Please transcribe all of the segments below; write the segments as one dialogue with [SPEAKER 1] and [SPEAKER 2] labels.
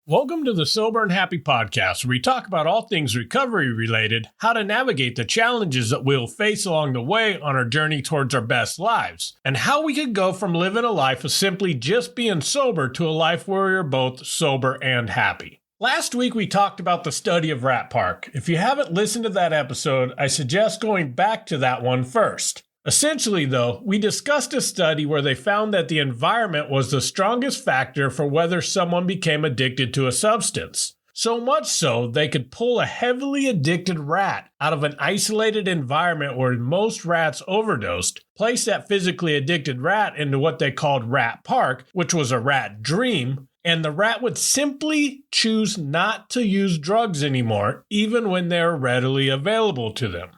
[SPEAKER 1] Welcome to the Sober and Happy podcast, where we talk about all things recovery related, how to navigate the challenges that we'll face along the way on our journey towards our best lives, and how we could go from living a life of simply just being sober to a life where we're both sober and happy. Last week we talked about the study of Rat Park. If you haven't listened to that episode, I suggest going back to that one first. Essentially, though, we discussed a study where they found that the environment was the strongest factor for whether someone became addicted to a substance. So much so, they could pull a heavily addicted rat out of an isolated environment where most rats overdosed, place that physically addicted rat into what they called Rat Park, which was a rat dream, and the rat would simply choose not to use drugs anymore, even when they're readily available to them.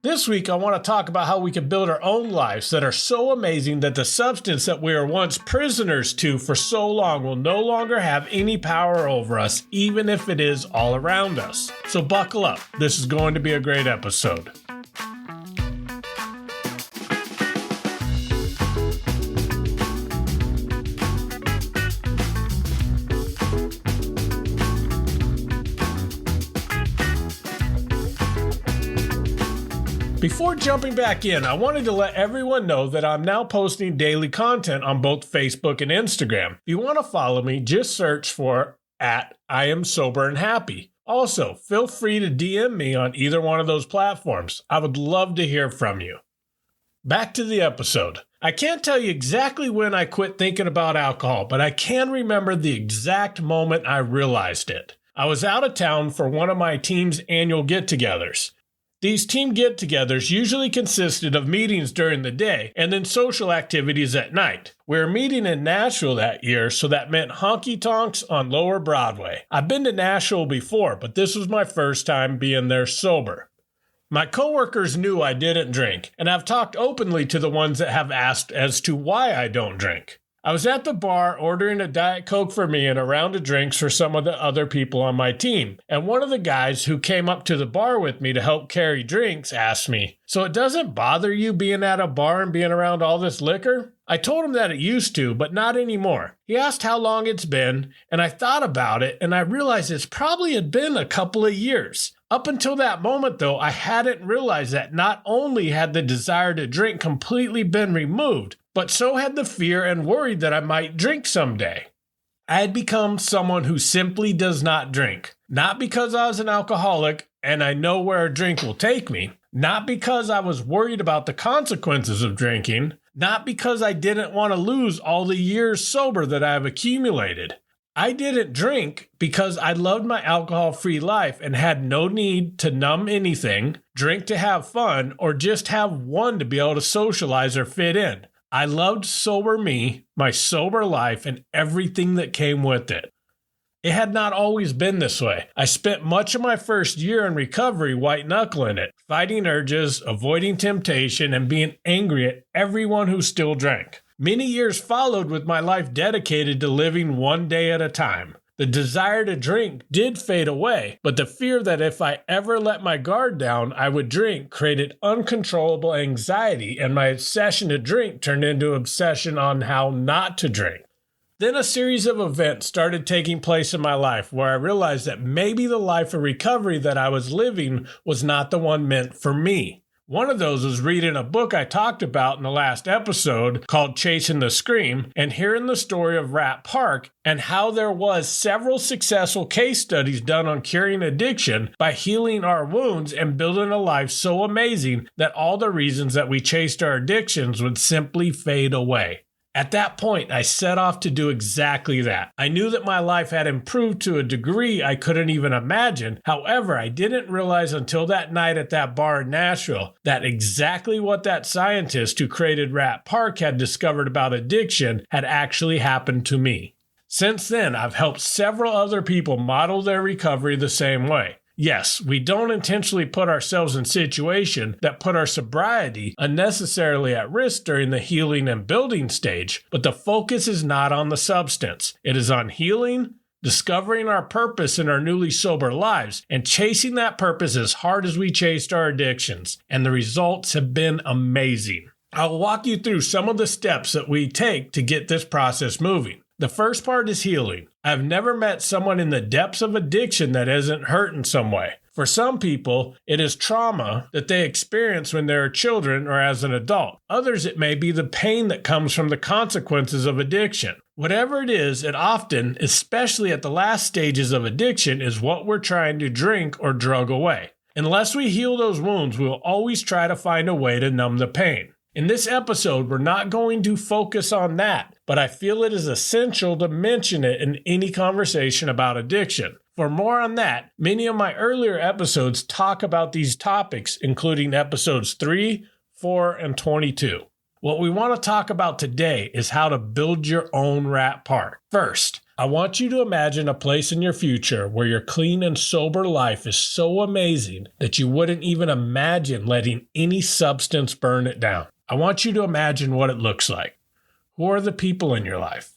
[SPEAKER 1] This week, I want to talk about how we can build our own lives that are so amazing that the substance that we were once prisoners to for so long will no longer have any power over us, even if it is all around us. So buckle up. This is going to be a great episode. Before jumping back in, I wanted to let everyone know that I'm now posting daily content on both Facebook and Instagram. If you want to follow me, just search for @IamSoberAndHappy. Also, feel free to DM me on either one of those platforms. I would love to hear from you. Back to the episode. I can't tell you exactly when I quit thinking about alcohol, but I can remember the exact moment I realized it. I was out of town for one of my team's annual get-togethers. These team get-togethers usually consisted of meetings during the day and then social activities at night. We were meeting in Nashville that year, so that meant honky-tonks on Lower Broadway. I've been to Nashville before, but this was my first time being there sober. My coworkers knew I didn't drink, and I've talked openly to the ones that have asked as to why I don't drink. I was at the bar ordering a Diet Coke for me and a round of drinks for some of the other people on my team, and one of the guys who came up to the bar with me to help carry drinks asked me, "So it doesn't bother you being at a bar and being around all this liquor?" I told him that it used to, but not anymore. He asked how long it's been, and I thought about it, and I realized it's probably had been a couple of years. Up until that moment, though, I hadn't realized that not only had the desire to drink completely been removed, but so had the fear and worry that I might drink someday. I had become someone who simply does not drink. Not because I was an alcoholic and I know where a drink will take me. Not because I was worried about the consequences of drinking. Not because I didn't want to lose all the years sober that I have accumulated. I didn't drink because I loved my alcohol-free life and had no need to numb anything, drink to have fun, or just have one to be able to socialize or fit in. I loved sober me, my sober life, and everything that came with it. It had not always been this way. I spent much of my first year in recovery white-knuckling it, fighting urges, avoiding temptation, and being angry at everyone who still drank. Many years followed with my life dedicated to living one day at a time. The desire to drink did fade away, but the fear that if I ever let my guard down, I would drink created uncontrollable anxiety, and my obsession to drink turned into an obsession on how not to drink. Then a series of events started taking place in my life where I realized that maybe the life of recovery that I was living was not the one meant for me. One of those was reading a book I talked about in the last episode called Chasing the Scream, and hearing the story of Rat Park and how there was several successful case studies done on curing addiction by healing our wounds and building a life so amazing that all the reasons that we chased our addictions would simply fade away. At that point, I set off to do exactly that. I knew that my life had improved to a degree I couldn't even imagine. However, I didn't realize until that night at that bar in Nashville that exactly what that scientist who created Rat Park had discovered about addiction had actually happened to me. Since then, I've helped several other people model their recovery the same way. Yes, we don't intentionally put ourselves in situations that put our sobriety unnecessarily at risk during the healing and building stage, but the focus is not on the substance. It is on healing, discovering our purpose in our newly sober lives, and chasing that purpose as hard as we chased our addictions. And the results have been amazing. I'll walk you through some of the steps that we take to get this process moving. The first part is healing. I've never met someone in the depths of addiction that isn't hurt in some way. For some people, it is trauma that they experience when they're children or as an adult. Others, it may be the pain that comes from the consequences of addiction. Whatever it is, it often, especially at the last stages of addiction, is what we're trying to drink or drug away. Unless we heal those wounds, we will always try to find a way to numb the pain. In this episode, we're not going to focus on that, but I feel it is essential to mention it in any conversation about addiction. For more on that, many of my earlier episodes talk about these topics, including episodes 3, 4, and 22. What we want to talk about today is how to build your own rat park. First, I want you to imagine a place in your future where your clean and sober life is so amazing that you wouldn't even imagine letting any substance burn it down. I want you to imagine what it looks like. Who are the people in your life?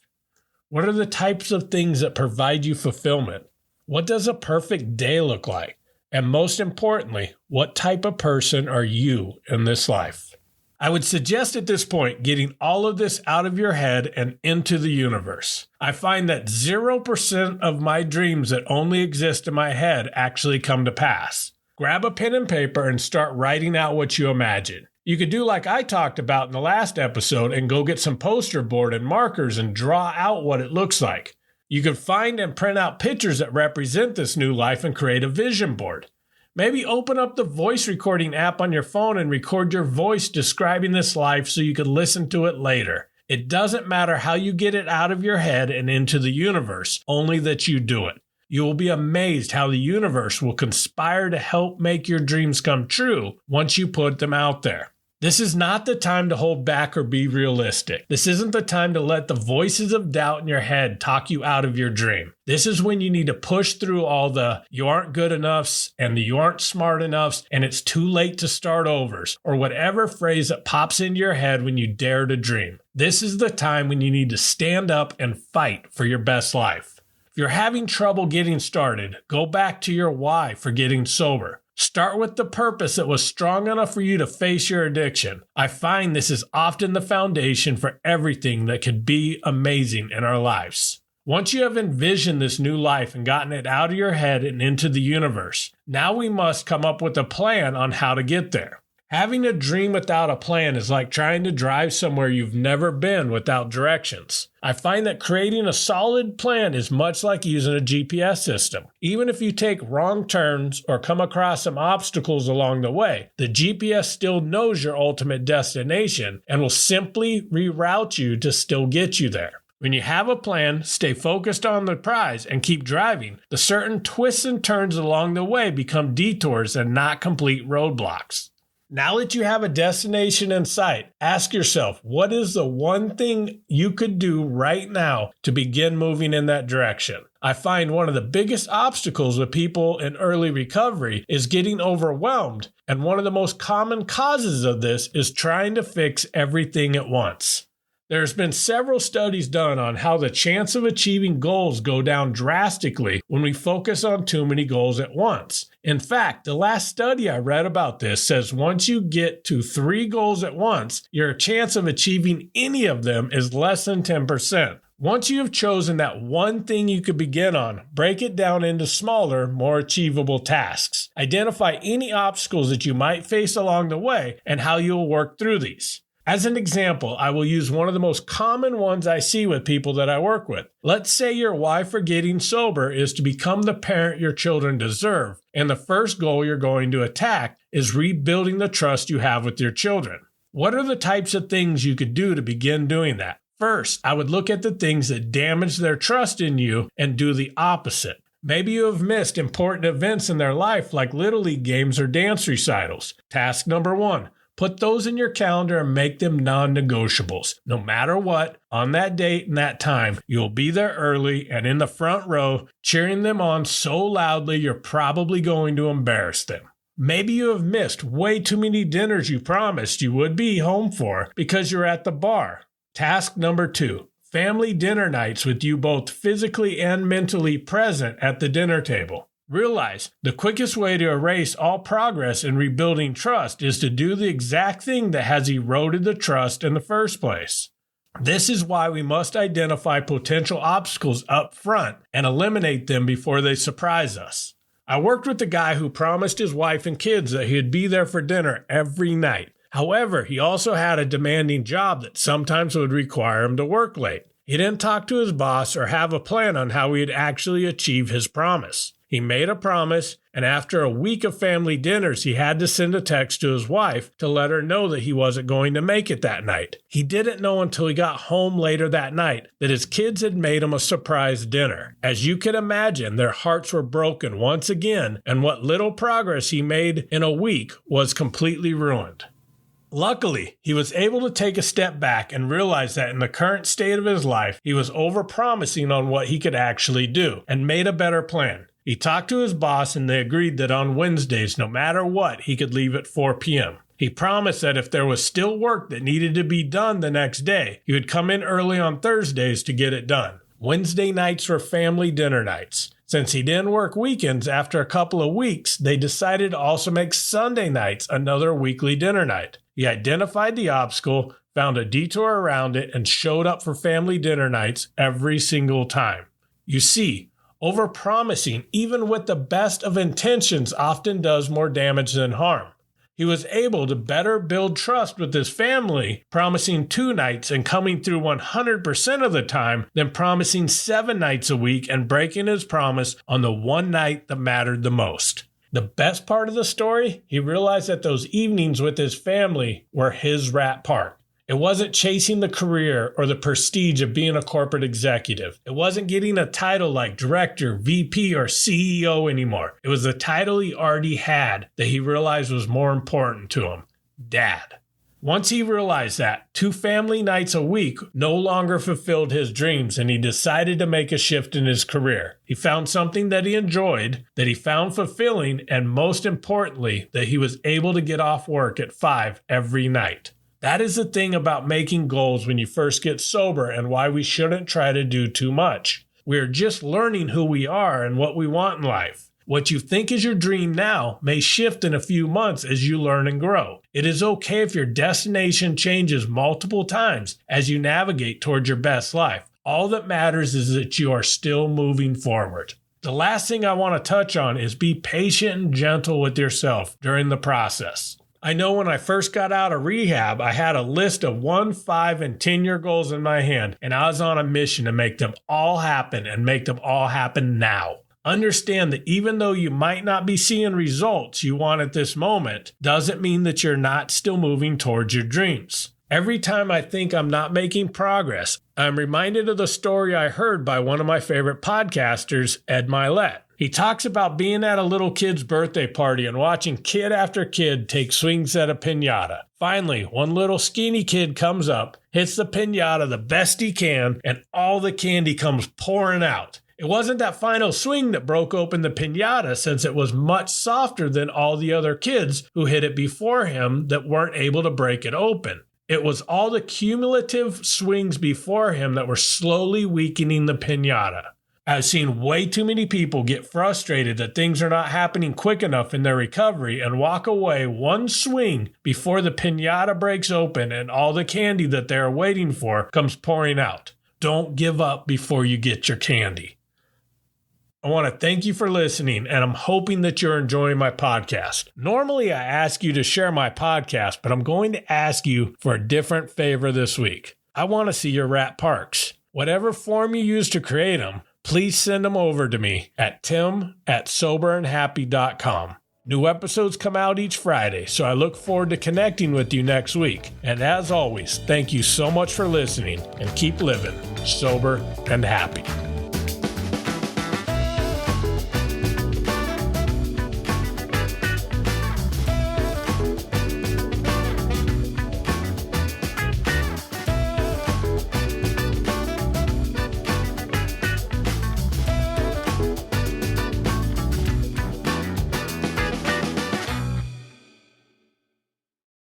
[SPEAKER 1] What are the types of things that provide you fulfillment? What does a perfect day look like? And most importantly, what type of person are you in this life? I would suggest at this point getting all of this out of your head and into the universe. I find that 0% of my dreams that only exist in my head actually come to pass. Grab a pen and paper and start writing out what you imagine. You could do like I talked about in the last episode and go get some poster board and markers and draw out what it looks like. You could find and print out pictures that represent this new life and create a vision board. Maybe open up the voice recording app on your phone and record your voice describing this life so you could listen to it later. It doesn't matter how you get it out of your head and into the universe, only that you do it. You will be amazed how the universe will conspire to help make your dreams come true once you put them out there. This is not the time to hold back or be realistic. This isn't the time to let the voices of doubt in your head talk you out of your dream. This is when you need to push through all the you aren't good enoughs and the you aren't smart enoughs and it's too late to start overs or whatever phrase that pops into your head when you dare to dream. This is the time when you need to stand up and fight for your best life. If you're having trouble getting started, go back to your why for getting sober. Start with the purpose that was strong enough for you to face your addiction. I find this is often the foundation for everything that could be amazing in our lives. Once you have envisioned this new life and gotten it out of your head and into the universe, now we must come up with a plan on how to get there. Having a dream without a plan is like trying to drive somewhere you've never been without directions. I find that creating a solid plan is much like using a GPS system. Even if you take wrong turns or come across some obstacles along the way, the GPS still knows your ultimate destination and will simply reroute you to still get you there. When you have a plan, stay focused on the prize and keep driving. The certain twists and turns along the way become detours and not complete roadblocks. Now that you have a destination in sight, ask yourself, what is the one thing you could do right now to begin moving in that direction? I find one of the biggest obstacles with people in early recovery is getting overwhelmed, and one of the most common causes of this is trying to fix everything at once. There's been several studies done on how the chance of achieving goals go down drastically when we focus on too many goals at once. In fact, the last study I read about this says once you get to 3 goals at once, your chance of achieving any of them is less than 10%. Once you have chosen that one thing you could begin on, break it down into smaller, more achievable tasks. Identify any obstacles that you might face along the way and how you will work through these. As an example, I will use one of the most common ones I see with people that I work with. Let's say your why for getting sober is to become the parent your children deserve, and the first goal you're going to attack is rebuilding the trust you have with your children. What are the types of things you could do to begin doing that? First, I would look at the things that damage their trust in you and do the opposite. Maybe you have missed important events in their life like Little League games or dance recitals. Task number 1. Put those in your calendar and make them non-negotiables. No matter what, on that date and that time, you'll be there early and in the front row, cheering them on so loudly you're probably going to embarrass them. Maybe you have missed way too many dinners you promised you would be home for because you're at the bar. Task number 2. Family dinner nights with you both physically and mentally present at the dinner table. Realize the quickest way to erase all progress in rebuilding trust is to do the exact thing that has eroded the trust in the first place. This is why we must identify potential obstacles up front and eliminate them before they surprise us. I worked with a guy who promised his wife and kids that he'd be there for dinner every night. However, he also had a demanding job that sometimes would require him to work late. He didn't talk to his boss or have a plan on how he'd actually achieve his promise. He made a promise, and after a week of family dinners, he had to send a text to his wife to let her know that he wasn't going to make it that night. He didn't know until he got home later that night that his kids had made him a surprise dinner. As you can imagine, their hearts were broken once again, and what little progress he made in a week was completely ruined. Luckily, he was able to take a step back and realize that in the current state of his life, he was overpromising on what he could actually do and made a better plan. He talked to his boss and they agreed that on Wednesdays, no matter what, he could leave at 4 p.m. He promised that if there was still work that needed to be done the next day, he would come in early on Thursdays to get it done. Wednesday nights were family dinner nights. Since he didn't work weekends, after a couple of weeks, they decided to also make Sunday nights another weekly dinner night. He identified the obstacle, found a detour around it, and showed up for family dinner nights every single time. You see, overpromising, even with the best of intentions, often does more damage than harm. He was able to better build trust with his family, promising 2 nights and coming through 100% of the time, than promising 7 nights a week and breaking his promise on the one night that mattered the most. The best part of the story, he realized that those evenings with his family were his rat park. It wasn't chasing the career or the prestige of being a corporate executive. It wasn't getting a title like director, VP, or CEO anymore. It was the title he already had that he realized was more important to him: Dad. Once he realized that, 2 family nights a week no longer fulfilled his dreams, and he decided to make a shift in his career. He found something that he enjoyed, that he found fulfilling, and most importantly, that he was able to get off work at 5 every night. That is the thing about making goals when you first get sober, and why we shouldn't try to do too much. We are just learning who we are and what we want in life. What you think is your dream now may shift in a few months as you learn and grow. It is okay if your destination changes multiple times as you navigate towards your best life. All that matters is that you are still moving forward. The last thing I want to touch on is be patient and gentle with yourself during the process. I know when I first got out of rehab, I had a list of 1, 5, and 10-year goals in my hand, and I was on a mission to make them all happen and make them all happen now. Understand that even though you might not be seeing results you want at this moment, doesn't mean that you're not still moving towards your dreams. Every time I think I'm not making progress, I'm reminded of the story I heard by one of my favorite podcasters, Ed Milet. He talks about being at a little kid's birthday party and watching kid after kid take swings at a piñata. Finally, one little skinny kid comes up, hits the piñata the best he can, and all the candy comes pouring out. It wasn't that final swing that broke open the piñata, since it was much softer than all the other kids who hit it before him that weren't able to break it open. It was all the cumulative swings before him that were slowly weakening the piñata. I've seen way too many people get frustrated that things are not happening quick enough in their recovery and walk away one swing before the piñata breaks open and all the candy that they are waiting for comes pouring out. Don't give up before you get your candy. I want to thank you for listening, and I'm hoping that you're enjoying my podcast. Normally, I ask you to share my podcast, but I'm going to ask you for a different favor this week. I want to see your rat parks. Whatever form you use to create them, please send them over to me at tim@soberandhappy.com. New episodes come out each Friday, so I look forward to connecting with you next week. And as always, thank you so much for listening, and keep living sober and happy.